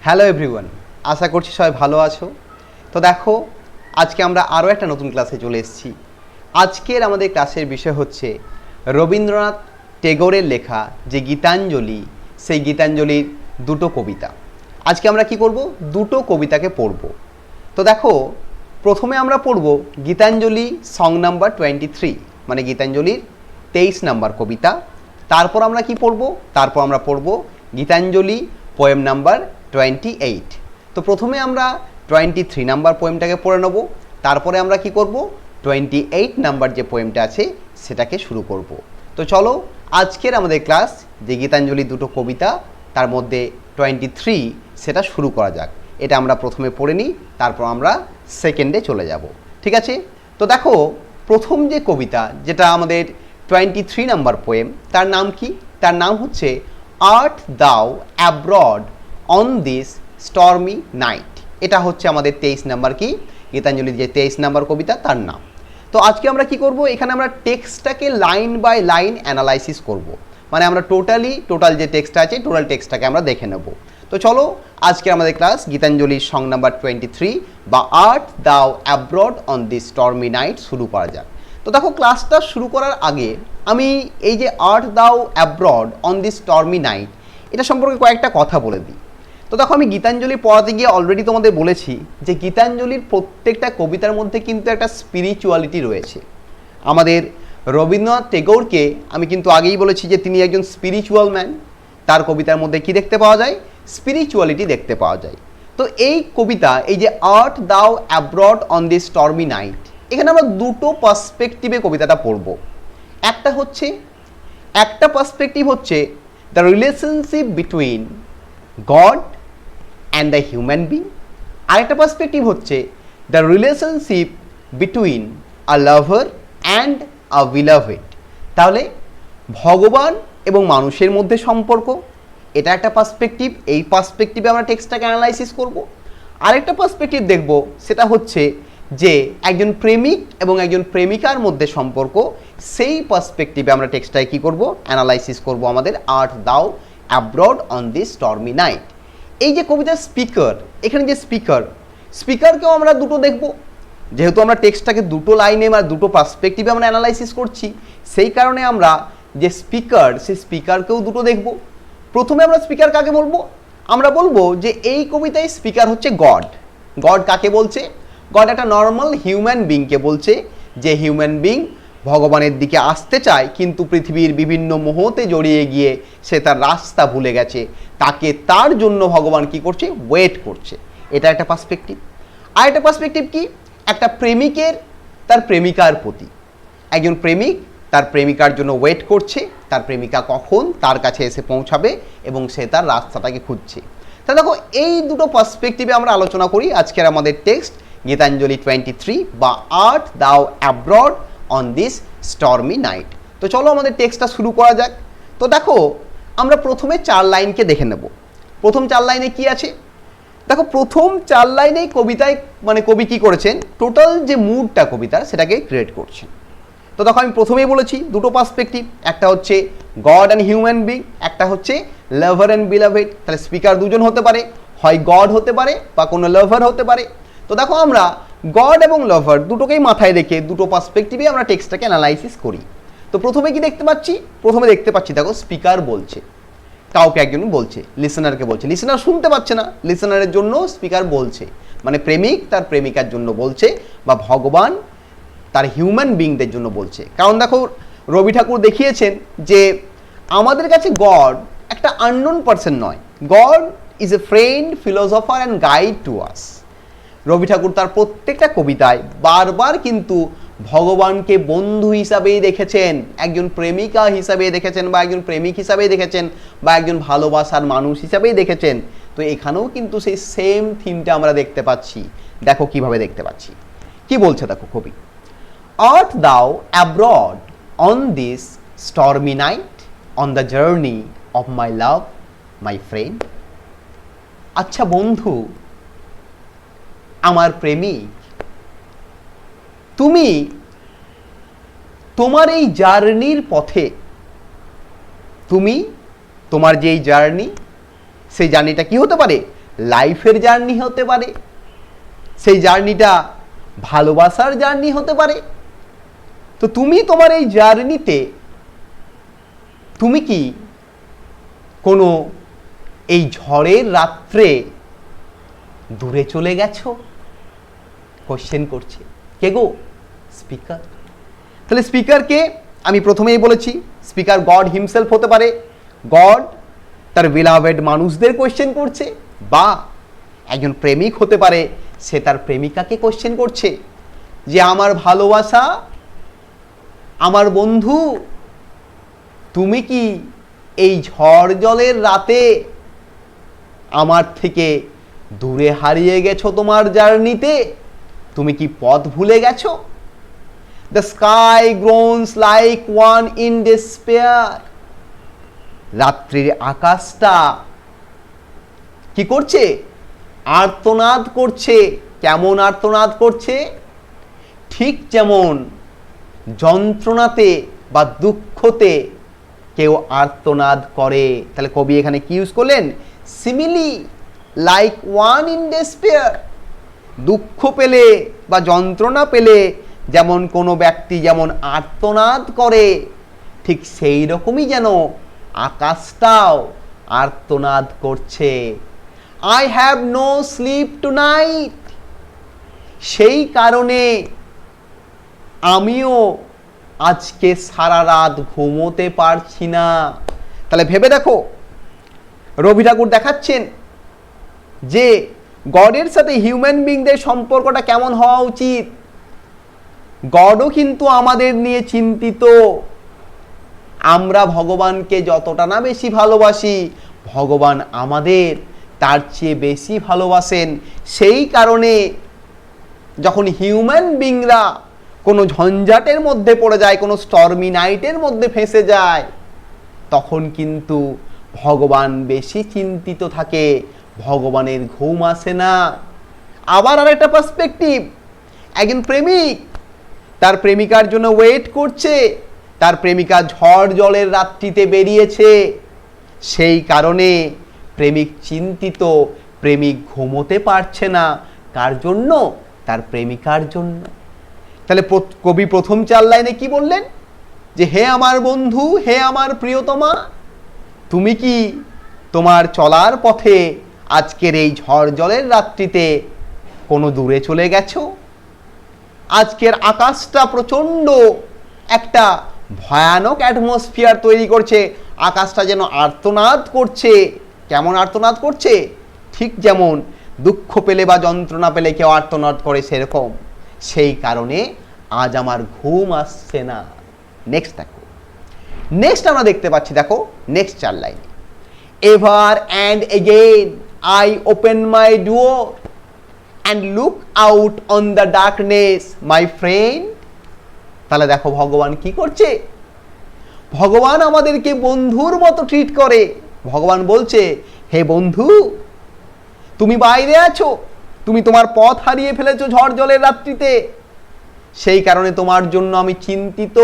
Hello everyone, আশা করছি সবাই ভালো আছো। তো দেখো, আজকে আমরা আরও একটা নতুন ক্লাসে চলে এসেছি। আজকের আমাদের ক্লাসের বিষয় হচ্ছে রবীন্দ্রনাথ টেগোরের লেখা যে গীতাঞ্জলি, সেই গীতাঞ্জলির দুটো কবিতা। আজকে আমরা কি করব? দুটো কবিতাকে পড়ব। তো দেখো, প্রথমে আমরা পড়ব গীতাঞ্জলি সং নাম্বার 23, মানে গীতাঞ্জলির 23 নাম্বার কবিতা। তারপর আমরা কি পড়ব? তারপর আমরা পড়ব গীতাঞ্জলি পোয়েম নাম্বার 28। তো প্রথমে আমরা 23 নাম্বার পোয়েমটাকে পড়ে নেব, তারপরে আমরা কি করব? 28 নাম্বার যে পোয়েমটা আছে সেটাকে শুরু করব। তো চলো, আজকের আমাদের ক্লাস যে গীতাঞ্জলির দুটো কবিতা, তার মধ্যে 23 সেটা শুরু করা যাক। এটা আমরা প্রথমে পড়ে নিই, তারপর আমরা সেকেন্ডে চলে যাব, ঠিক আছে? তো দেখো, প্রথম যে কবিতা, যেটা আমাদের 23 নাম্বার পোয়েম, তার নাম কি? তার নাম হচ্ছে আর্ট দাও abroad on this stormy night. এটা হচ্ছে আমাদের 23 নাম্বার কি গীতাঞ্জলির যে 23 নাম্বার কবিতা, তার নাম। তো আজকে আমরা কি করব? এখানে আমরা টেক্সটটাকে লাইন বাই লাইন অ্যানালাইসিস করব, মানে আমরা টোটাল যে টেক্সটটা আছে, টোটাল টেক্সটটাকে আমরা দেখে নেব। তো চলো, আজকে আমাদের ক্লাস গীতাঞ্জলির সং নাম্বার 23 বা আর্ট দাও abroad on this stormy night শুরু করা যাক। তো দেখো, ক্লাসটা শুরু করার আগে আমি এই যে আর্ট দাও abroad on this stormy night, এটা সম্পর্কে কয়েকটা কথা বলে দিই। তো দেখো, আমি গীতাঞ্জলি পড়াতে গিয়ে অলরেডি তোমাদের বলেছি যে গীতাঞ্জলির প্রত্যেকটা কবিতার মধ্যে কিন্তু একটা স্পিরিচুয়ালিটি রয়েছে। আমাদের রবীন্দ্রনাথ টেগোরকে আমি কিন্তু আগেই বলেছি যে তিনি একজন স্পিরিচুয়াল ম্যান। তার কবিতার মধ্যে কি দেখতে পাওয়া যায়? স্পিরিচুয়ালিটি দেখতে পাওয়া যায়। তো এই কবিতা, এই যে আর্ট দাও abroad on this stormy night, এখানে আমরা দুটো পার্সপেক্টিভে কবিতাটা পড়ব। একটা পার্সপেক্টিভ হচ্ছে the relationship between god and the human being. আরেকটা পার্সপেক্টিভ হচ্ছে the relationship between a lover and a beloved. তাহলে ভগবান এবং মানুষের মধ্যে সম্পর্ক, এটা একটা পার্সপেক্টিভ। এই পার্সপেক্টিভে আমরা টেক্সটটাকে অ্যানালাইসিস করব। আরেকটা পার্সপেক্টিভ দেখব, সেটা হচ্ছে যে একজন প্রেমিক এবং একজন প্রেমিকার মধ্যে সম্পর্ক। সেই পার্সপেক্টিভে আমরা টেক্সটটাকে কী করব? অ্যানালাইসিস করব আমাদের আর্ট দাও abroad on this stormy night. এই যে কবিতার স্পিকার, এখানে যে স্পিকারকেও আমরা দুটো দেখব। যেহেতু আমরা টেক্সটটাকে দুটো লাইনে বা দুটো পার্সপেক্টিভে আমরা অ্যানালাইসিস করছি, সেই কারণে আমরা যে স্পিকার, সেই স্পিকারকেও দুটো দেখব। প্রথমে আমরা স্পিকার কাকে বলবো? আমরা বলবো যে এই কবিতায় স্পিকার হচ্ছে গড। গড কাকে বলছে? গড একটা নর্মাল হিউম্যান বিংকে বলছে, যে হিউম্যান বিং ভগবানের দিকে আসতে চায়, কিন্তু পৃথিবীর বিভিন্ন মোহতে জড়িয়ে গিয়ে সে তার রাস্তা ভুলে গেছে। তার জন্য ভগবান কি করছে? ওয়েট করছে। এটা একটা পার্সপেক্টিভ। আর একটা পার্সপেক্টিভ কি? একটা প্রেমিকের তার প্রেমিকার প্রতি। একজন প্রেমিক তার প্রেমিকার জন্য ওয়েট করছে, তার প্রেমিকা কখন তার কাছে এসে পৌঁছাবে, এবং সে তার রাস্তাটাকে খুঁজছে। তা দেখো, এই দুটো পার্সপেক্টিভে আমরা আলোচনা করি আজকের আমাদের টেক্সট গীতাঞ্জলি 23 বা আর্ট দাও abroad on this stormy night. তো চলো, আমাদের টেক্সটটা শুরু করা যাক। তো দেখো, আমরা প্রথমে 4 লাইনকে দেখে নেব। প্রথম 4 লাইনে কি আছে? দেখো, প্রথম 4 লাইনেই কবিতায়, মানে কবি কি করেছেন, টোটাল যে মুডটা কবিতার, সেটাকে ক্রিয়েট করছেন। তো দেখো, আমি প্রথমেই বলেছি দুটো পার্সপেক্টিভ, একটা হচ্ছে গড অ্যান্ড হিউম্যান বিং, একটা হচ্ছে লাভার অ্যান্ড বিলাভেড। তাহলে স্পিকার দুজন হতে পারে, হয় গড হতে পারে বা কোনো লাভার হতে পারে। তো দেখো, আমরা গড এবং লাভার দুটোকেই মাথায় রেখে দুটো পার্সপেক্টিভে আমরা টেক্সটটাকে অ্যানালাইসিস করি। তো প্রথমে কি দেখতে পাচ্ছি? প্রথমে দেখতে পাচ্ছি, দেখো, স্পিকার বলছে, কাউকে একজন বলছে, লিসেনারকে বলছে। লিসেনার শুনতে পাচ্ছে না, লিসেনারের জন্য স্পিকার বলছে, মানে প্রেমিক তার প্রেমিকার জন্য বলছে, বা ভগবান তার হিউম্যান বিংদের জন্য বলছে। কারণ দেখো, রবি ঠাকুর দেখিয়েছেন যে আমাদের কাছে গড একটা আননোন পারসন নয়। God is a friend, philosopher and guide to us. Rabi Thakur তার প্রত্যেকটা কবিতায় বারবার কিন্তু ভগবানকে বন্ধু হিসাবেই দেখেছেন, একজন প্রেমিকা হিসাবেই দেখেছেন, বা একজন প্রেমিক হিসাবেই দেখেছেন, বা একজন ভালোবাসার মানুষ হিসাবেই দেখেছেন। তো এখানেও কিন্তু সেই সেম থিমটা আমরা দেখতে পাচ্ছি। দেখো কিভাবে দেখতে পাচ্ছি, কি বলছে দেখো কবি। আর্ট দাও abroad on this stormy night on the journey of my love my friend. আচ্ছা বন্ধু, আমার প্রেমিক, তুমি তোমার এই জার্নির পথে, তোমার যে এই জার্নি, সেই জার্নিটা কি হতে পারে? লাইফের জার্নি হতে পারে, সেই জার্নিটা ভালোবাসার জার্নি হতে পারে। তো তুমি তোমার এই জার্নিতে তুমি কি কোনো এই ঝড়ের রাত্রে দূরে চলে গেছো? কোশ্চেন করছে কে গো? স্পিকার। তাহলে স্পিকারকে আমি প্রথমেই বলেছি, স্পিকার গড হিমসেলফ হতে পারে। গড তার বিলাভেড মানুষদের কোশ্চেন করছে, বা একজন প্রেমিক হতে পারে, সে তার প্রেমিকাকে কোশ্চেন করছে যে আমার ভালোবাসা, আমার বন্ধু, তুমি কি এই ঝড় জলের রাতে আমার থেকে দূরে হারিয়ে গেছো তোমার জার্নিতে? তুমি কি পথ ভুলে গেছো? The sky groans like one in despair. রাত্রির আকাশটা কি করছে? আর্তনাদ করছে। কেমন আর্তনাদ করছে? ঠিক যেমন যন্ত্রণাতে বা দুঃখতে কেউ আর্তনাদ করে। তাহলে কবি এখানে কি ইউজ করলেন? Simile, like one in despair. দুঃখ পেলে বা যন্ত্রণা পেলে যেমন কোনো ব্যক্তি যেমন আর্তনাদ করে, ঠিক সেই রকমই যেন আকাশটাও আর্তনাদ করছে। I have no sleep tonight. সেই কারণে আমিও আজকে সারা রাত ঘুমোতে পারছি না। তাহলে ভেবে দেখো, রবি ঠাকুর দেখাচ্ছেন যে গডের সাথে হিউম্যান বিংদের সম্পর্কটা কেমন হওয়া উচিত। গডও কিন্তু আমাদের নিয়ে চিন্তিত। আমরা ভগবানকে যতটা না বেশি ভালোবাসি, ভগবান আমাদের তার চেয়ে বেশি ভালোবাসেন। সেই কারণে যখন হিউম্যান বিংরা কোনো ঝঞ্ঝাটের মধ্যে পড়ে যায়, কোনো স্টর্মি নাইটের মধ্যে ফেঁসে যায়, তখন কিন্তু ভগবান বেশি চিন্তিত থাকে, ভগবানের ঘুম আসে না। আবার আরেকটা পার্সপেক্টিভ, একজন প্রেমিক তার প্রেমিকার জন্য ওয়েট করছে, তার প্রেমিকা ঝড় জলের রাত্রিতে বেরিয়েছে, সেই কারণে প্রেমিক চিন্তিত, প্রেমিক ঘুমোতে পারছে না। কার জন্য? তার প্রেমিকার জন্য। তাহলে কবি প্রথম 4 লাইনে কি বললেন? যে হে আমার বন্ধু, হে আমার প্রিয়তমা, তুমি কি তোমার চলার পথে আজকের এই ঝড় জলের রাত্রিতে কোনো দূরে চলে গেছো? আজকের আকাশটা প্রচণ্ড একটা ভয়ানক অ্যাটমসফিয়ার তৈরি করছে। আকাশটা যেন আর্তনাদ করছে। কেমন আর্তনাদ করছে? ঠিক যেমন দুঃখ পেলে বা যন্ত্রণা পেলে কেউ আর্তনাদ করে, সেরকম। সেই কারণে আজ আমার ঘুম আসছে না। নেক্সট দেখো, নেক্সট আমরা দেখতে পাচ্ছি, দেখো নেক্সট 4 লাইনে, ever and again I open my door and look out on the darkness my friend. তাহলে দেখো ভগবান কি করছে। ভগবান আমাদেরকে বন্ধুর মতো ট্রিট করে। ভগবান বলছে, হে বন্ধু, তুমি বাইরে আছো, তুমি তোমার পথ হারিয়ে ফেলেছো ঝড় জলের রাত্রিতে, সেই কারণে তোমার জন্য আমি চিন্তিত।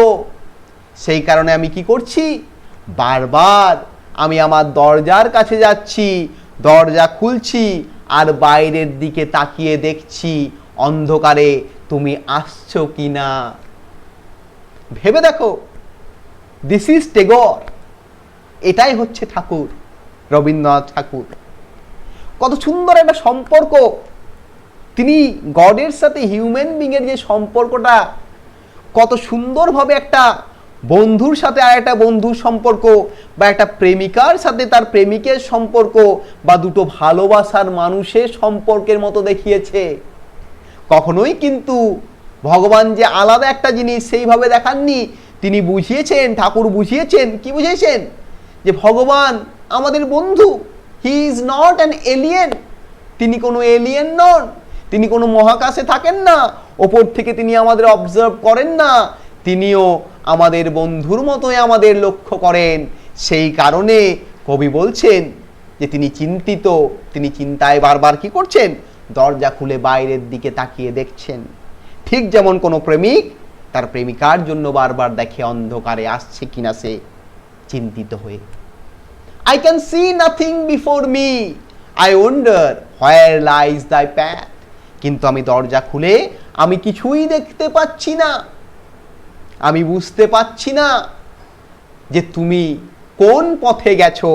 সেই কারণে আমি কি করছি? বারবার আমি আমার দরজার কাছে যাচ্ছি, দরজা খুলছি আর বাইরের দিকে তাকিয়ে দেখছি অন্ধকারে তুমি আসছো কিনা। ভেবে দেখো, দিস ইজ টেগর। এটাই হচ্ছে ঠাকুর, রবীন্দ্রনাথ ঠাকুর। কত সুন্দর একটা সম্পর্ক। তিনি গডের সাথে হিউম্যান বিংয়ের যে সম্পর্কটা, কত সুন্দরভাবে একটা বন্ধুর সাথে আর একটা বন্ধুর সম্পর্ক, বা একটা প্রেমিকার সাথে তার প্রেমিকের সম্পর্ক, বা দুটো ভালোবাসার মানুষের সম্পর্কের মতো দেখিয়েছে। কখনোই কিন্তু ভগবান যে আলাদা একটা জিনিস সেইভাবে দেখাননি। তিনি বুঝিয়েছেন, ঠাকুর বুঝিয়েছেন, কি বুঝিয়েছেন? যে ভগবান আমাদের বন্ধু। He is not an alien. তিনি কোনো এলিয়েন নন। তিনি কোনো মহাকাশে থাকেন না, ওপর থেকে তিনি আমাদের অবজার্ভ করেন না। তিনিও আমাদের বন্ধুর মতোই আমাদের লক্ষ্য করেন। সেই কারণে কবি বলছেন যে তিনি চিন্তিত, তিনি চিন্তায় বারবার কি করছেন? দরজা খুলে বাইরের দিকে তাকিয়ে দেখছেন। ঠিক যেমন কোনো প্রেমিক তার প্রেমিকার জন্য বারবার দেখে অন্ধকারে আসছে কিনা সে চিন্তিত হয়ে। I can see nothing before me. I wonder where lies the path, কিন্তু আমি দরজা খুলে আমি কিছুই দেখতে পাচ্ছি না, আমি বুঝতে পাচ্ছি না যে তুমি কোন পথে গেছো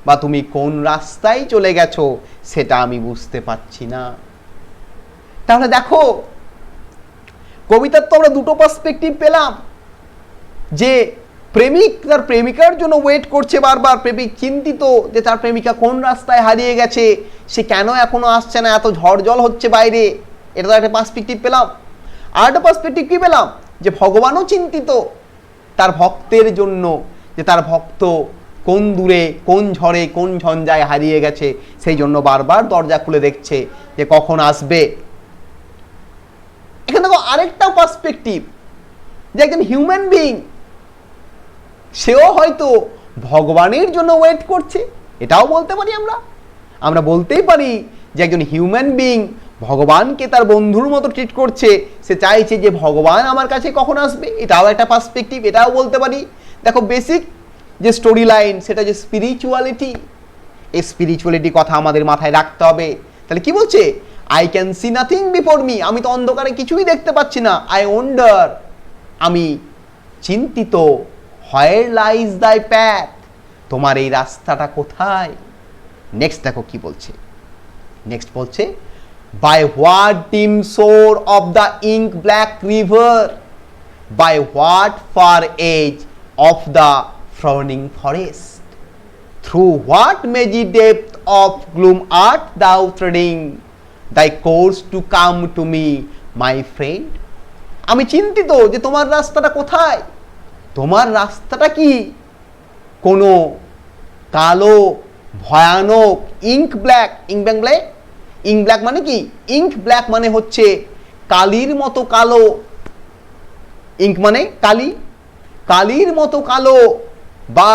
বা তুমি কোন রাস্তায় চলে গেছো, সেটা আমি বুঝতে পাচ্ছি না। তাহলে দেখো, কবিতার তো আমরা দুটো পার্সপেক্টিভ পেলাম, যে প্রেমিক তার প্রেমিকার জন্য ওয়েট করছে বারবার, প্রেমিক চিন্তিত যে তার প্রেমিকা কোন রাস্তায় হারিয়ে গেছে, সে কেন এখনো আসছে না, এত ঝড় জল হচ্ছে বাইরে, এটা তো একটা পার্সপেক্টিভ পেলাম। আর একটা পার্সপেক্টিভ কি পেলাম, যে ভগবানও চিন্তিত তার ভক্তের জন্য, যে তার ভক্ত কোন দূরে কোন ঝড়ে কোন ঝঞ্ঝায় হারিয়ে গেছে, সেই জন্য বারবার দরজা খুলে দেখছে যে কখন আসবে। এখানে দেখো আরেকটা পার্সপেক্টিভ, যে একজন হিউম্যান বিইং, সেও হয়তো ভগবানের জন্য ওয়েট করছে, এটাও বলতে পারি আমরা বলতেই পারি যে একজন হিউম্যান বিইং ভগবানকে তার বন্ধুর মতো ট্রিট করছে, সে চাইছে যে ভগবান আমার কাছে কখন আসবে, এটাও একটা পার্সপেক্টিভ, এটাও বলতে পারি। দেখো বেসিক যে স্টোরি লাইন, সেটা যে স্পিরিচুয়ালিটি, এই স্পিরিচুয়ালিটি কথা আমাদের মাথায় রাখতে হবে। তাহলে কি বলছে, I can see nothing before me, আমি তো অন্ধকারে কিছুই দেখতে পাচ্ছি না, আই ওয়ান্ডার, আমি চিন্তিত, হোয়ার লাইজ দ্য প্যাথ, তোমার এই রাস্তাটা কোথায়। নেক্সট দেখো কি বলছে, নেক্সট বলছে, by what dim shore of the ink black river, by what far edge of the frowning forest, through what mazy depth of gloom art thou threading thy course to come to me my friend, আমি চিন্তিত যে তোমার রাস্তাটা কোথায়, তোমার রাস্তাটা কি কোনো কালো ভয়ানক ইঙ্ক ব্ল্যাক, ইঙ্ক ব্ল্যাক মানে কি, ইঙ্ক ব্ল্যাক মানে হচ্ছে কালির মতো কালো, ইঙ্ক মানে কালি, কালির মতো কালো, বা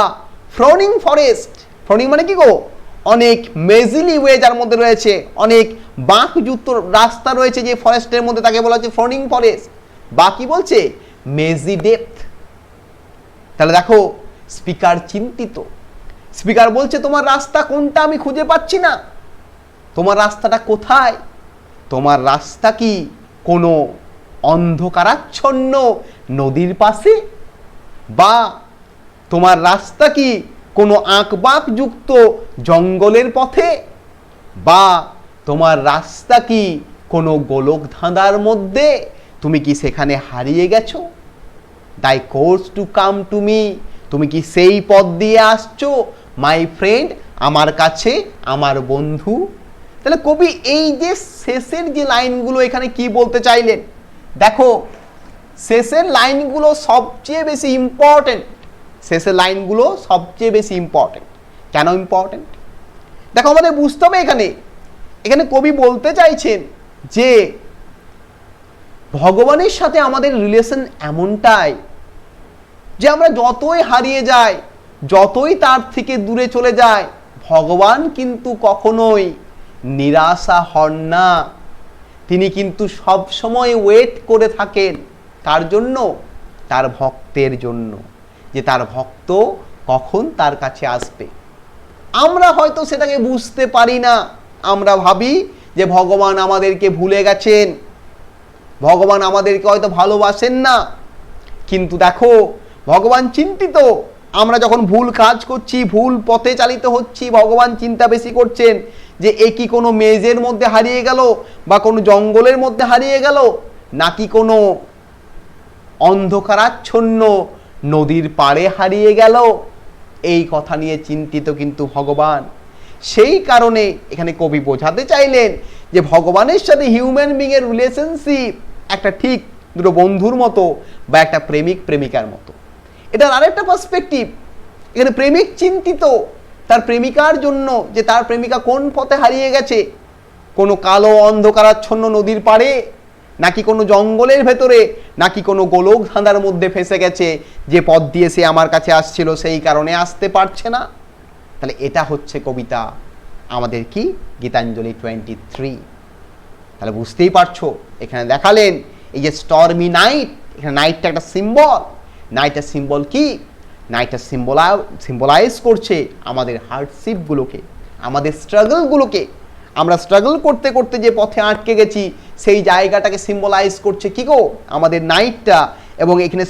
ফ্রনিং ফরেস্ট, ফ্রনিং মানে কি গো, অনেক মেজিলি ওয়ে যার মধ্যে রয়েছে, অনেক বাঁকযুক্ত রাস্তা রয়েছে যে ফরেস্টের মধ্যে, তাকে বলা হচ্ছে ফ্রনিং ফরেস্ট। বাকি বলছে মেজি ডেপথ। তাহলে দেখো স্পিকার চিন্তিত, স্পিকার বলছে তোমার রাস্তা কোনটা আমি খুঁজে পাচ্ছি না, তোমার রাস্তাটা কোথায়, তোমার রাস্তা কি কোনো অন্ধকারাচ্ছন্ন নদীর পাশে, বা তোমার রাস্তা কি কোনো আঁকবাঁকযুক্ত জঙ্গলের পথে, বা তোমার রাস্তা কি কোনো গোলক ধাঁধার মধ্যে, তুমি কি সেখানে হারিয়ে গেছো, thy course to come to me, তুমি কি সেই পথ দিয়ে আসছো, মাই ফ্রেন্ড, আমার কাছে, আমার বন্ধু। তাহলে কবি এই যে শেষের যে লাইনগুলো এখানে কি বলতে চাইলেন, দেখো শেষের লাইনগুলো সবচেয়ে বেশি ইম্পর্টেন্ট, শেষের লাইনগুলো সবচেয়ে বেশি ইম্পর্টেন্ট। কেন ইম্পর্টেন্ট, দেখো আমাদের বুঝতে হবে এখানে, এখানে কবি বলতে চাইছেন যে ভগবানের সাথে আমাদের রিলেশন এমনটাই যে আমরা যতই হারিয়ে যাই, যতই তার থেকে দূরে চলে যায়, ভগবান কিন্তু কখনোই নিরাশা হন না, তিনি কিন্তু সব সময় ওয়েট করে থাকেন, কার জন্য, তার ভক্তের জন্য, যে তার ভক্ত কখন তার কাছে আসবে। আমরা হয়তো সেটাকে বুঝতে পারি না, আমরা ভাবি যে ভগবান আমাদেরকে ভুলে গেছেন, ভগবান আমাদেরকে হয়তো ভালোবাসেন না, কিন্তু দেখো ভগবান চিন্তিত, আমরা যখন ভুল কাজ করছি, ভুল পথে চালিত হচ্ছি, ভগবান চিন্তা বেশি করছেন যে এ কি কোনো মেজের মধ্যে হারিয়ে গেল, বা কোনো জঙ্গলের মধ্যে হারিয়ে গেল, নাকি কোনো অন্ধকারাচ্ছন্ন নদীর পাড়ে হারিয়ে গেল, এই কথা নিয়ে চিন্তিত কিন্তু ভগবান। সেই কারণে এখানে কবি বোঝাতে চাইলেন যে ভগবানের সাথে হিউম্যান বিং এর রিলেশনশিপ একটা ঠিক দুটো বন্ধুর মতো বা একটা প্রেমিক প্রেমিকার মতো। এটার আরেকটা পার্সপেক্টিভ, এখানে প্রেমিক চিন্তিত তার প্রেমিকার জন্য যে তার প্রেমিকা কোন পথে হারিয়ে গেছে, কোনো কালো অন্ধকারাচ্ছন্ন নদীর পাড়ে, নাকি কোনো জঙ্গলের ভেতরে, নাকি কোনো গোলক ধাঁধার মধ্যে ফেসে গেছে, যে পথ দিয়ে সে আমার কাছে আসছিল সেই কারণে আসতে পারছে না। তাহলে এটা হচ্ছে কবিতা আমাদের কি গীতাঞ্জলি 23। তাহলে বুঝতেই পারছো এখানে দেখালেন এই যে স্টর্মি নাইট, এখানে নাইটটা একটা সিম্বল, নাইটের সিম্বল কি, নাইটটা সিম্বলাইজ করছে আমাদের হার্ডশিপগুলোকে, আমাদের স্ট্রাগলগুলোকে, আমরা স্ট্রাগল করতে করতে যে পথে আটকে গেছি সেই জায়গাটাকে সিম্বলাইজ করছে কি গো, আমাদের নাইটটা। এবং এখানে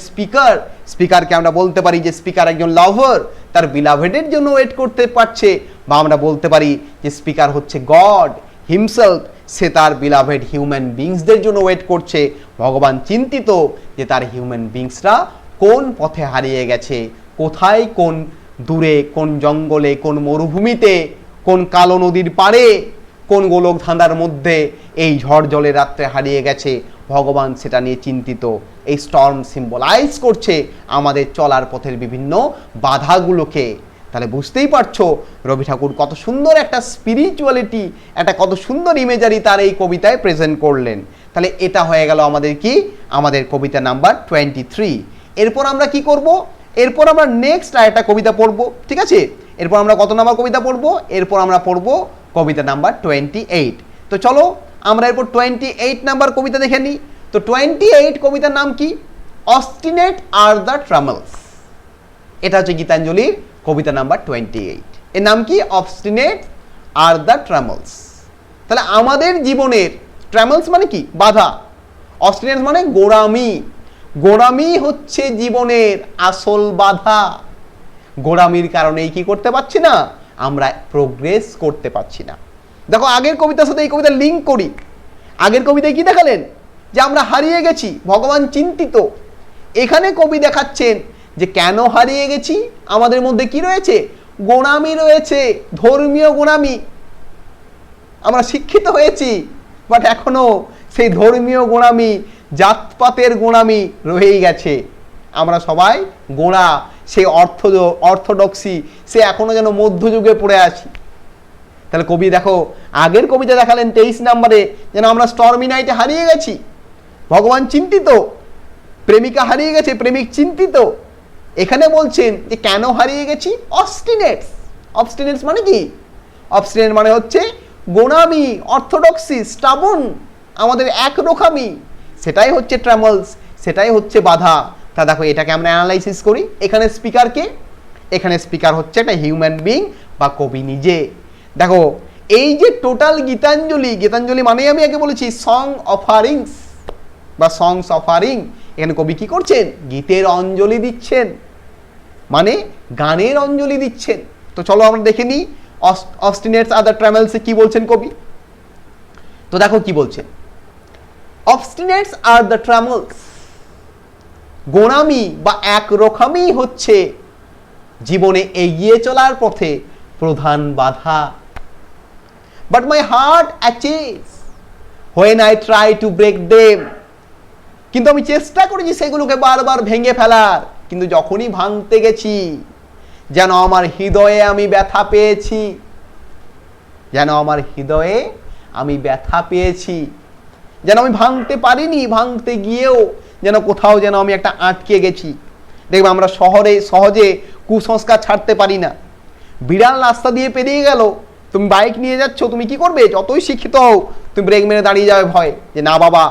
স্পিকারকে আমরা বলতে পারি যে স্পিকার একজন লাভার, তার বিলাভেডের জন্য ওয়েট করতে পারছে, বা আমরা বলতে পারি যে স্পিকার হচ্ছে গড হিমসেলফ, সে তার বিলাভেড হিউম্যান বিংসদের জন্য ওয়েট করছে। ভগবান চিন্তিত যে তার হিউম্যান বিংসরা কোন পথে হারিয়ে গেছে, কোথায়, কোন দূরে, কোন জঙ্গলে, কোন মরুভূমিতে, কোন কালো নদীর পাড়ে, কোন গোলক ধাঁধার মধ্যে এই ঝড় জলের রাত্রে হারিয়ে গেছে। ভগবান সেটা নিয়ে চিন্তিত। এই স্টর্ম সিম্বলাইজ করছে আমাদের চলার পথের বিভিন্ন বাধাগুলোকে। তাহলে বুঝতেই পারছো রবি ঠাকুর কত সুন্দর একটা স্পিরিচুয়ালিটি, একটা কত সুন্দর ইমেজারি তার এই কবিতায় প্রেজেন্ট করলেন। তাহলে এটা হয়ে গেল আমাদের কি, আমাদের কবিতা নাম্বার 23। এরপর আমরা কি করব, এরপর আমরা নেক্সট আরেকটা কবিতা পড়বো, ঠিক আছে। এরপর আমরা কত নাম্বার কবিতা পড়বো, এরপর আমরা পড়বো কবিতা নাম্বার 28। তো চলো আমরা এরপর 28 নাম্বার কবিতা দেখে নিই। তো 28 কবিতার নাম কি, অবস্টিনেট আর দ্য ট্রামেলস। এটা হচ্ছে গীতাঞ্জলির কবিতা নাম্বার 28। এর নাম কি, অবস্টিনেট আর দ্য ট্রামেলস। তাহলে আমাদের জীবনের ট্রামেলস মানে কি, বাধা, অবস্টিনেট মানে গোড়ামি। গোড়ামি হচ্ছে জীবনের আসল বাধা। গোড়ামির কারণেই কি করতে পারছি না, আমরা প্রোগ্রেস করতে পারছি না। দেখো আগের কবিতার সাথে এই কবিতা লিঙ্ক করি। আগের কবিতায় কি দেখালেন, যে আমরা হারিয়ে গেছি, ভগবান চিন্তিত। এখানে কবি দেখাচ্ছেন যে কেন হারিয়ে গেছি, আমাদের মধ্যে কি রয়েছে, গোড়ামি রয়েছে, ধর্মীয় গোড়ামি। আমরা শিক্ষিত হয়েছি, বাট এখনো সেই ধর্মীয় গোড়ামি, জাতপাতের গোড়ামি রয়েই গেছে। আমরা সবাই গোড়া, সেই অর্থোডক্সি, সে এখনো যেন মধ্যযুগে পড়ে আছি। তাহলে কবি দেখো আগের কবিতা দেখালেন 23 নম্বরে, যেন আমরা স্টর্মি নাইটে হারিয়ে গেছি, ভগবান চিন্তিত, প্রেমিকা হারিয়ে গেছে, প্রেমিক চিন্তিত। এখানে বলছেন যে কেন হারিয়ে গেছি, অবস্টিনেটস। অবস্টিনেটস মানে কি, অবস্টিনেট মানে হচ্ছে গোড়ামি, অর্থোডক্সি, স্টাবন, আমাদের একরোখামি, সেটাই হচ্ছে ট্রামেলস, সেটাই হচ্ছে বাধা। তা দেখো এটাকে আমরা অ্যানালাইসিস করি। এখানে স্পিকারকে, এখানে স্পিকার হচ্ছে একটা হিউম্যান বিং বা কবি নিজে। দেখো এই যে টোটাল গীতাঞ্জলি, গীতাঞ্জলি মানেই আমি আগে বলেছি সং অফারিংস বা সংস অফারিং। এখানে কবি কি করছেন, গীতের অঞ্জলি দিচ্ছেন, মানে গানের অঞ্জলি দিচ্ছেন। তো চলো আমরা দেখে নিই অবস্টিনেটস আর দ্য ট্রামেলসে কি বলছেন কবি। তো দেখো কি বলছেন, অবস্টিনেটস আর দ্য ট্রামেলস, গোড়ামি বা একরকমই হচ্ছে জীবনে এগিয়ে চলার পথে প্রধান বাধা। But my heart achieves when I try to break them. কিন্তু আমি চেষ্টা করেছি সেগুলোকে বারবার ভেঙে ফেলার, কিন্তু যখনই ভাঙতে গেছি যেন আমার হৃদয়ে আমি ব্যথা পেয়েছি, যেন আমার হৃদয়ে আমি ব্যথা পেয়েছি, যেন আমি ভাঙতে পারিনি, ভাঙতে গিয়েও যেন কোথাও যেন আমি একটা আটকে গেছি। দেখবে আমরা শহরে সহজে কুসংস্কার ছাড়তে পারি না। বিড়াল রাস্তা দিয়ে পেরিয়ে গেল, তুমি বাইক নিয়ে যাচ্ছ, তুমি কি করবে, যতই শিক্ষিত হও তুমি ব্রেক মেরে দাঁড়িয়ে যাবে ভয়, যে না বাবা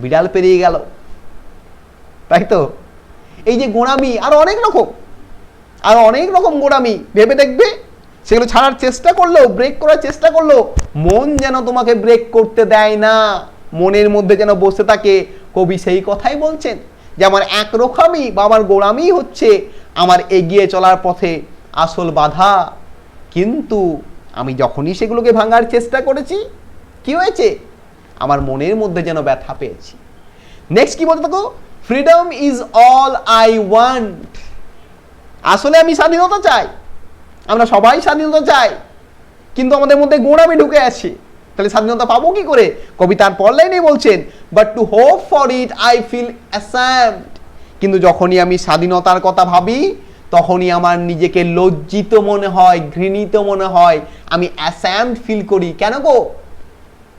বিড়াল পেরিয়ে গেল, তাই তো। এই যে গোড়ামি আরো অনেক রকম গোড়ামি, ভেবে দেখবে সেগুলো ছাড়ার চেষ্টা করলেও, ব্রেক করার চেষ্টা করলেও মন যেন তোমাকে ব্রেক করতে দেয় না, মনের মধ্যে যেন বসে থাকে। কবি সেই কথাই বলছেন যে আমার একরকমই বা আমার গোড়ামি হচ্ছে আমার এগিয়ে চলার পথে আসল বাধা। কিন্তু আমি যখনই সেগুলোকে ভাঙার চেষ্টা করেছি, কি হয়েছে, আমার মনের মধ্যে যেন ব্যথা পেয়েছি। নেক্সট কি বলতে থাকো, freedom is all I want. আসলে আমি স্বাধীনতা চাই, আমরা সবাই স্বাধীনতা চাই, কিন্তু আমাদের মধ্যে গোড়ামি ঢুকে আছে। তাহলে স্বাধীনতা পাবো কি করে, কবি তার পর লাইনেই বলছেন, but to hope for it I feel ashamed. কিন্তু যখনই আমি স্বাধীনতার কথা ভাবি তখনই আমার নিজেকে লজ্জিত মনে হয়, ঘৃণিত মনে হয়, আমি অ্যাসামড ফিল করি। কেন গো,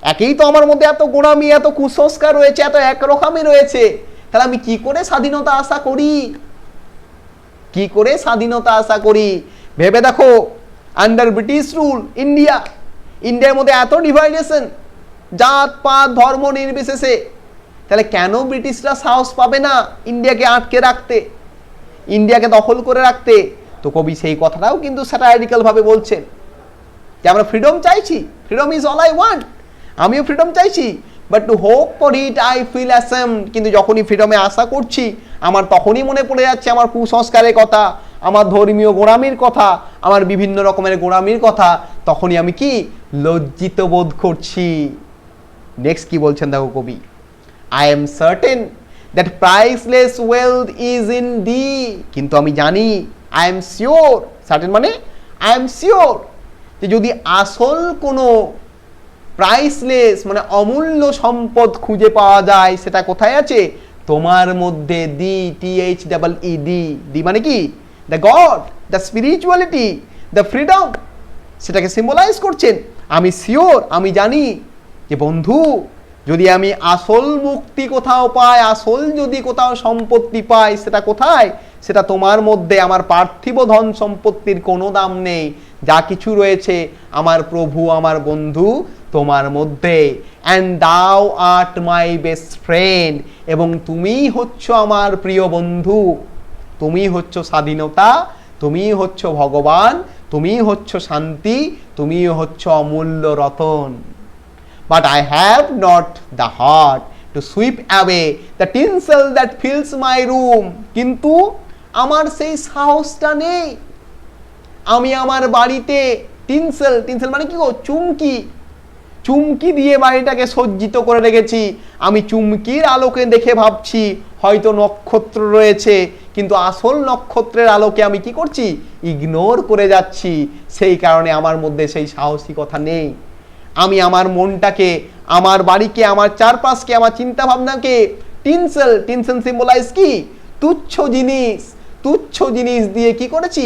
একেই তো আমার মধ্যে এত গোড়ামি, এত কুসংস্কার রয়েছে, এত একরকমই রয়েছে, তাহলে আমি কি করে স্বাধীনতা আশা করি, কি করে স্বাধীনতা আশা করি। ভেবে দেখো আন্ডার ব্রিটিশ রুল ইন্ডিয়ার মধ্যে এত ডিভাইডেশন, জাত পাত ধর্ম নির্বিশেষে, তাহলে কেন ব্রিটিশরা সাহস পাবে না ইন্ডিয়াকে আটকে রাখতে, ইন্ডিয়াকে দখল করে রাখতে। তো কবি সেই কথাটাও কিন্তু স্যাটাইরিক্যাল ভাবে বলছেন। যে আমরা ফ্রিডম চাইছি, freedom is all I want, আমিও ফ্রিডম চাইছি, but to hope for it I feel ashamed. কিন্তু যখনই ফ্রিডমে আশা করছি আমার তখনই মনে পড়ে যাচ্ছে আমার কুসংস্কারের কথা, আমার ধর্মীয় গোঁড়ামির কথা, আমার বিভিন্ন রকমের গোঁড়ামির কথা, তখনই আমি কি লজ্জিত বোধ করছি। নেক্সট কি বলছেন দেখো কবি, I am certain that priceless wealth is in the. কিন্তু আমি জানি, আই এম শিওর, সার্টেন মানে আই এম শিওর, যে যদি আসল কোনো প্রাইসলেস মানে অমূল্য সম্পদ খুঁজে পাওয়া যায়, সেটা কোথায় আছে? তোমার মধ্যে। দি, THEED, দি মানে কি? The God, the spirituality, the freedom, সেটাকে সিম্বলাইজ করছেন। আমি শিওর, আমি জানি যে বন্ধু, যদি আমি আসল মুক্তি কোথাও পাই, আসল যদি কোথাও সম্পত্তি পাই, সেটা কোথায়? সেটা তোমার মধ্যে। আমার পার্থিব ধন সম্পত্তির কোনো দাম নেই, যা কিছু রয়েছে আমার প্রভু, আমার বন্ধু তোমার মধ্যে। অ্যান্ড দাও আর্ট মাই বেস্ট ফ্রেন্ড, এবং তুমিই হচ্ছ আমার প্রিয় বন্ধু, তুমিই হচ্ছ স্বাধীনতা, তুমিই হচ্ছ ভগবান, তুমিই হচ্ছ শান্তি, তুমিই হচ্ছ অমূল্য Ratan. But I have not the heart to sweep away the tinsel that fills my room. কিন্তু আমার সেই সাহসটা নেই। আমি আমার বাড়িতে টিনসেল, টিনসেল মানে কি গো? চুমকি, চুমকি দিয়ে বাড়িটাকে সজ্জিত করে রেখেছি। আমি চুমকির আলোকে দেখে ভাবছি হয়তো নক্ষত্র রয়েছে, কিন্তু আসল নক্ষত্রের আলোকে আমি কি করছি? ইগনোর করে যাচ্ছি। সেই কারণে আমার মধ্যে সেই সাহসিকতা নেই। আমি আমার মনটাকে, আমার বাড়িকে, আমার চারপাশকে, আমার চিন্তা ভাবনাকে টিনসেল, টিনসেল সিম্বলাইজ কি? তুচ্ছ জিনিস, তুচ্ছ জিনিস দিয়ে কি করেছি?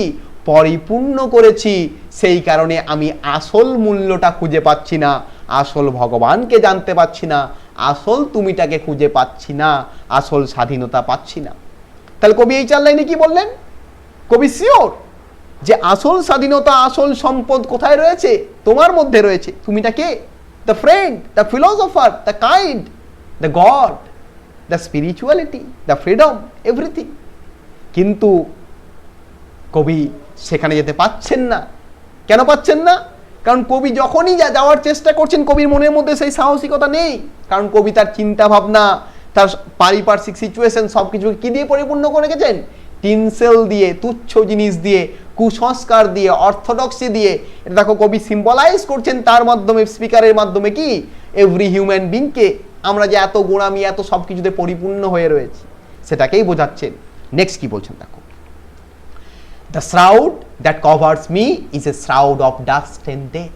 পরিপূর্ণ করেছি। সেই কারণে আমি আসল মূল্যটা খুঁজে পাচ্ছি না, আসল ভগবানকে জানতে পাচ্ছি না, আসল তুমিটাকে খুঁজে পাচ্ছি না, আসল স্বাধীনতা পাচ্ছি না। তাহলে কবি এই 4 লাইনে কি বললেন? কবি শিওর যে আসল স্বাধীনতা, আসল সম্পদ কোথায় রয়েছে? তোমার মধ্যে রয়েছে। তুমিটা কে? The friend, the philosopher, the kind, the God, the spirituality, the freedom, everything. কিন্তু কবি সেখানে যেতে পাচ্ছেন না। কেন পাচ্ছেন না? কারণ কবি যখনই যাওয়ার চেষ্টা করছেন, কবির মনের মধ্যে সেই সাহসিকতা নেই। কারণ কবি তার চিন্তা ভাবনা, তার পারিপার্শ্বিক সিচুয়েশন সব কিছুকে কি দিয়ে পরিপূর্ণ করে রেখেছেন? টিনসেল দিয়ে, তুচ্ছ জিনিস দিয়ে, কুসংস্কার দিয়ে, অর্থোডক্সি দিয়ে। এটা দেখো কবি সিম্বলাইজ করছেন তার মাধ্যমে, স্পিকারের মাধ্যমে কি? এভরি হিউম্যান বিংকে, আমরা যে এত গোঁড়ামি, এত সব কিছুতে পরিপূর্ণ হয়ে রয়েছি, সেটাকেই বোঝাচ্ছেন। নেক্সট কি বলছেন দেখো, the shroud that covers me is a shroud of dust and death.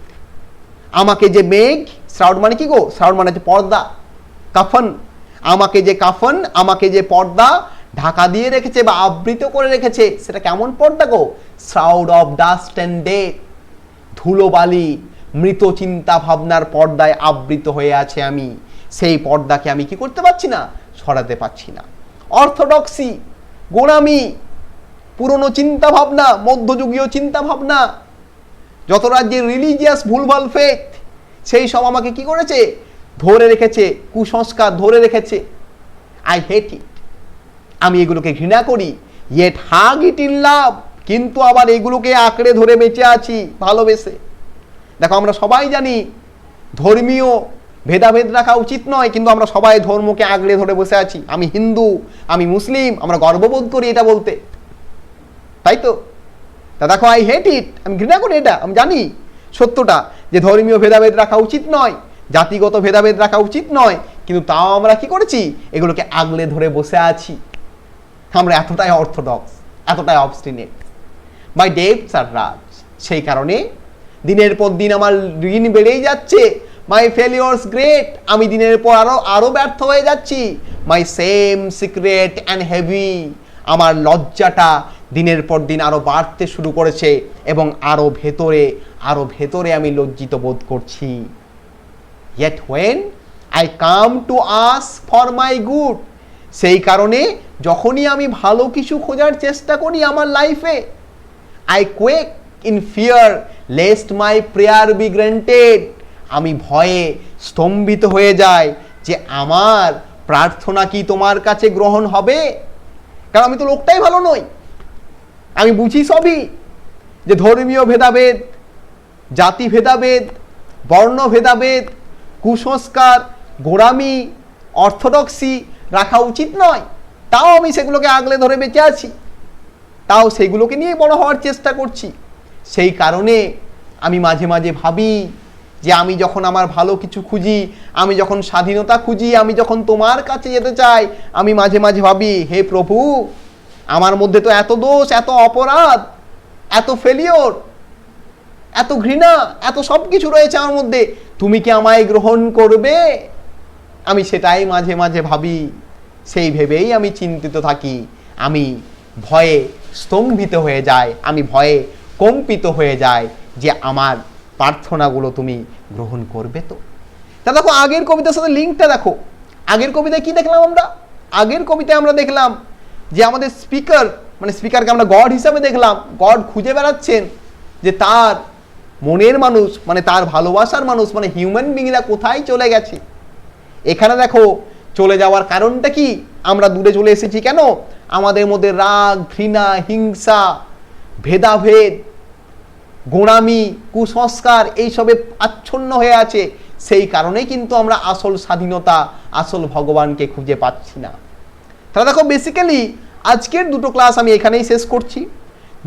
আমাকে যে মেঘ, শ্রাউড মানে কি গো? শ্রাউড মানে হচ্ছে পর্দা, কাফন। আমাকে যে কাফন, আমাকে যে পর্দা ঢাকা দিয়ে রেখেছে বা আবৃত করে রেখেছে, সেটা কেমন পর্দা গো? Shroud of dust and death, ধুলোবালি, মৃত চিন্তা ভাবনার পর্দায় আবৃত হয়ে আছে আমি। সেই পর্দাকে আমি কি করতে পারছি না? সরাতে পারছি না। অর্থোডক্সি, গোঁড়ামি, পুরনো চিন্তা ভাবনা, মধ্যযুগীয় চিন্তা ভাবনা, যত রাজ্যের রিলিজিয়াস ভুলভাল ফেথ, সেই সব আমাকে কি করেছে? ধরে রেখেছে, কুসংস্কার ধরে রেখেছে। আই হেট ইট, আমি এগুলোকে ঘৃণা করি। Yet hug it in love, কিন্তু আবার এগুলোকে আঁকড়ে ধরে বেঁচে আছি ভালোবেসে। দেখো আমরা সবাই জানি ধর্মীয় ভেদাভেদ রাখা উচিত নয়, কিন্তু আমরা সবাই ধর্মকে আঁকড়ে ধরে বসে আছি। আমি হিন্দু, আমি মুসলিম, আমরা গর্ববোধ করি এটা বলতে, তাই তো? তা দেখো আই হেট ইট, আমি ঘৃণা করি এটা। আমি জানি সত্যটা, যে ধর্মীয় ভেদাভেদ রাখা উচিত নয়, জাতিগত ভেদাভেদ রাখা উচিত নয়, কিন্তু তাও আমরা কি করেছি? এগুলোকে আগলে ধরে বসে আছি। আমরা এতটাই অর্থোডক্স, এতটাই অবস্টিনেট। মাই ডেটস আর রাজ, সেই কারণে দিনের পর দিন আমার ঋণ বেড়েই যাচ্ছে। মাই ফেলিওরস গ্রেট, আমি দিনের পর আরো ব্যর্থ হয়ে যাচ্ছি। মাই সেম সিক্রেট অ্যান্ড হেভি, আমার লজ্জাটা দিনের পর দিন আরো বাড়তে শুরু করেছে, এবং আরো ভেতরে আমি লজ্জিত বোধ করছি। Yet when I come to ask for my good, সেই কারণে যখনই আমি ভালো কিছু খোঁজার চেষ্টা করি আমার লাইফে, I quake in fear lest my prayer be granted, আমি ভয়ে স্তম্ভিত হয়ে যাই যে আমার প্রার্থনা কি তোমার কাছে গ্রহণ হবে? কারণ আমি তো লোকটাই ভালো নই। আমি বুঝি সবই, যে ধর্মীয় ভেদাভেদ, জাতি ভেদাভেদ, বর্ণ ভেদাভেদ, কুসংস্কার, গোঁড়ামি, অর্থোডক্সি রাখা উচিত নয়, তাও আমি সেগুলোকে আগলে ধরে বেঁচে আছি, তাও সেগুলোকে নিয়ে বড় হওয়ার চেষ্টা করছি। সেই কারণে আমি মাঝে মাঝে ভাবি যে আমি যখন আমার ভালো কিছু খুঁজি, আমি যখন স্বাধীনতা খুঁজি, আমি যখন তোমার কাছে যেতে চাই, আমি মাঝে মাঝে ভাবি, হে প্রভু, আমার মধ্যে তো এত দোষ, এত অপরাধ, এত ফেলিওর, এত ঘৃণা, এত সব কিছু রয়েছে আমার মধ্যে, তুমি কি আমায় গ্রহণ করবে? আমি সেটাই মাঝে মাঝে ভাবি। সেই ভেবেই আমি চিন্তিত থাকি, আমি ভয়ে স্তম্ভিত হয়ে যাই, আমি ভয়ে কম্পিত হয়ে যাই যে আমার প্রার্থনাগুলো তুমি গ্রহণ করবে তো। তা দেখো আগের কবিতার সাথে লিঙ্কটা দেখো। আগের কবিতায় কি দেখলাম আমরা? আগের কবিতায় আমরা দেখলাম যে আমাদের স্পিকার, মানে স্পিকারকে আমরা গড হিসাবে দেখলাম, গড খুঁজে বেড়াচ্ছেন যে তার মনের মানুষ, মানে তার ভালোবাসার মানুষ, মানে হিউম্যান বিংরা কোথায় চলে গেছে। এখানে দেখো চলে যাওয়ার কারণটা কি? আমরা দূরে চলে এসেছি কেন? আমাদের মধ্যে রাগ, ঘৃণা, হিংসা, ভেদাভেদ, গোঁড়ামি, কুসংস্কার এইসবে আচ্ছন্ন হয়ে আছে। সেই কারণেই কিন্তু আমরা আসল স্বাধীনতা, আসল ভগবানকে খুঁজে পাচ্ছি না। তাহলে দেখো বেসিক্যালি আজকের দুটো ক্লাস আমি এখানেই শেষ করছি।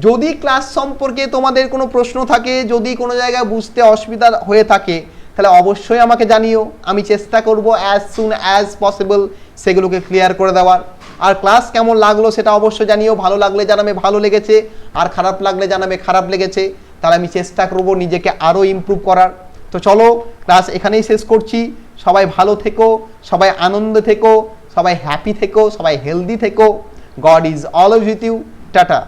যদি ক্লাস সম্পর্কে তোমাদের কোনো প্রশ্ন থাকে, যদি কোনো জায়গায় বুঝতে অসুবিধা হয়ে থাকে, তাহলে অবশ্যই আমাকে জানিও। আমি চেষ্টা করব অ্যাজ সুন অ্যাজ পসিবল সেগুলোকে ক্লিয়ার করে দেওয়ার। আর ক্লাস কেমন লাগলো সেটা অবশ্যই জানিও। ভালো লাগলে জানাবে ভালো লেগেছে, আর খারাপ লাগলে জানাবে খারাপ লেগেছে। তাহলে আমি চেষ্টা করব নিজেকে আরও ইমপ্রুভ করার। তো চলো ক্লাস এখানেই শেষ করছি। সবাই ভালো থেকো, সবাই আনন্দে থেকো, সবাই হ্যাপি থেকো, সবাই হেলদি থেকো। God is always with you. Tata.